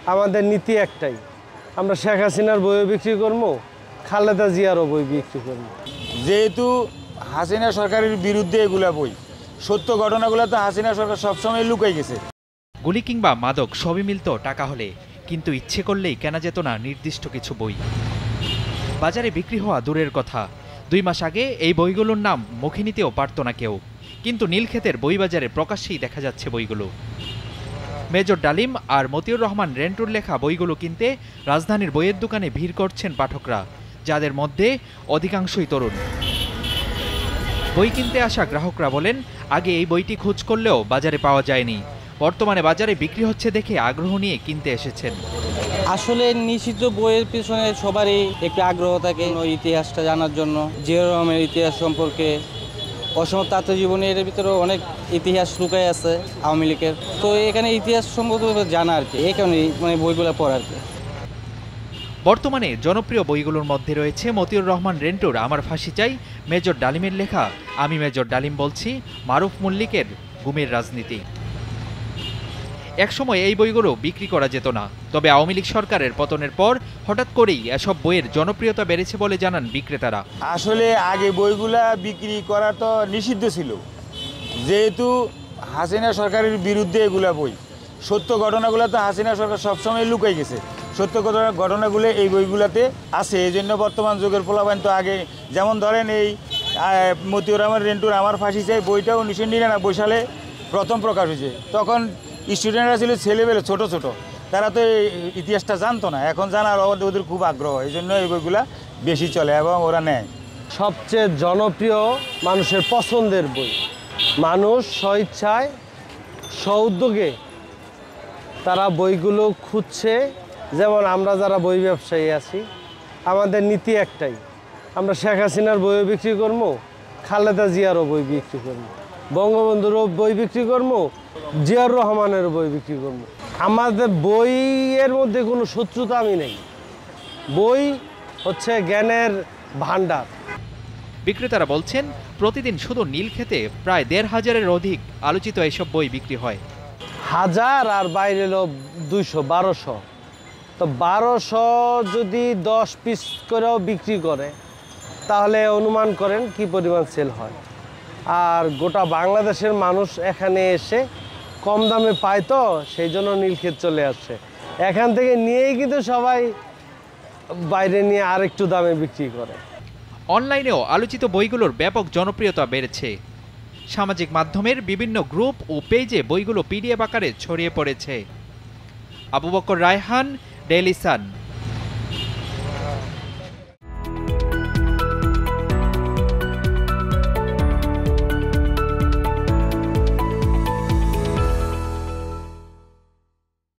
আমাদের নীতি একটাই, আমরা শেখ হাসিনার বইও বিক্রি করবো, খালেদা জিয়ারও বই বিক্রি করবো। যেহেতু হাসিনা সরকারের বিরুদ্ধে এগুলা বই, সত্য ঘটনাগুলো তো হাসিনা সরকার সবসময় লুকাই গেছে। গুলি কিংবা মাদক সবই মিলত টাকা হলে, কিন্তু ইচ্ছে করলেই কেনা যেত না নির্দিষ্ট কিছু বই। বাজারে বিক্রি হওয়া দূরের কথা, 2 মাস আগে এই বইগুলোর নাম মুখে নিতেও পারত না কেউ, কিন্তু নীলক্ষেতের বই বাজারে প্রকাশ্যেই দেখা যাচ্ছে বইগুলো। মেজর ডালিম আর মতিউর রহমান রেন্টুর লেখা বইগুলো কিনতে রাজধানীর বইয়ের দোকানে ভিড় করছেন পাঠকরা, যাদের মধ্যে অধিকাংশই তরুণ। বই কিনতে আসা গ্রাহকরা বলেন, আগে এই বইটি খোঁজ করলেও বাজারে পাওয়া যায়নি, বর্তমানে বাজারে বিক্রি হচ্ছে দেখে আগ্রহ নিয়ে কিনতে এসেছেন। আসলে নিষিদ্ধ বইয়ের পিছনে সবারই একটু আগ্রহ থাকে ইতিহাসটা জানার জন্য। জিয়াউর রহমানের ইতিহাস সম্পর্কে, অসম আত্মজীবনী এর ভিতরেও অনেক ইতিহাস লুকায় আছে আওয়ামী লীগের, তো এখানে ইতিহাস সম্পর্কে জানা আর কি, এই কারণে বইগুলো পড়া আর কি। বর্তমানে জনপ্রিয় বইগুলোর মধ্যে রয়েছে মতিউর রহমান রেন্টুর আমার ফাঁসি চাই, মেজর ডালিমের লেখা আমি মেজর ডালিম বলছি, মারুফ মল্লিকের গুমের রাজনীতি। একসময় এই বইগুলো বিক্রি করা যেত না, তবে আওয়ামী লীগ সরকারের পতনের পর হঠাৎ করেই এসব বইয়ের জনপ্রিয়তা বেড়েছে বলে জানান বিক্রেতারা। আসলে আগে বইগুলা বিক্রি করা তো নিষিদ্ধ ছিল, যেহেতু হাসিনা সরকারের বিরুদ্ধে এগুলা বই, সত্য ঘটনাগুলো তো হাসিনা সরকার সবসময় লুকাই গেছে। সত্য ঘটনাগুলো এই বইগুলোতে আছে, এই জন্য বর্তমান যুগের পোলাপান তো আগে, যেমন ধরেন এই মতিউর রহমান রেন্টুর আমার ফাঁসি চাই বইটাও 1999 সালে প্রথম প্রকাশ হয়েছে। তখন স্টুডেন্টরা ছিল ছেলেবেলে ছোট ছোট, তারা তো এই ইতিহাসটা জানতো না, এখন জানার ওদের খুব আগ্রহ, এই জন্য এই বইগুলা বেশি চলে এবং ওরা নেয়। সবচেয়ে জনপ্রিয় মানুষের পছন্দের বই, মানুষ স্বইচ্ছায় স্বউদ্যোগে তারা বইগুলো খুঁজছে। যেমন আমরা যারা বই ব্যবসায়ী আছি, আমাদের নীতি একটাই, আমরা শেখ হাসিনার বইও বিক্রি করবো, খালেদা জিয়ারও বই বিক্রি করবো, বঙ্গবন্ধুরও বই বিক্রি করবো, জিয়াউর রহমানের বই বিক্রি করবো। আমাদের বইয়ের মধ্যে কোনো শত্রুতা আমি নেই, বই হচ্ছে জ্ঞানের ভাণ্ডার। বিক্রেতারা বলছেন, প্রতিদিন শুধু নীলক্ষেতে প্রায় 1,500-এর অধিক আলোচিত এসব বই বিক্রি হয়। 1000 আর বাইরে এলো 200-1200, তো 1200 যদি 10 পিস করেও বিক্রি করে তাহলে অনুমান করেন কি পরিমাণ সেল হয়। আর গোটা বাংলাদেশের মানুষ এখানে এসে কম দামে পায়, তো সেই জন্য নীলক্ষেত চলে আসছে। এখান থেকে নিয়েই কিন্তু সবাই বাইরে নিয়ে আরেকটু দামে বিক্রি করে। অনলাইনেও আলোচিত বইগুলোর ব্যাপক জনপ্রিয়তা বেড়েছে। সামাজিক মাধ্যমের বিভিন্ন গ্রুপ ও পেজে বইগুলো পিডিএফ আকারে ছড়িয়ে পড়েছে। Abu Bakr Raihan, Daily Sun.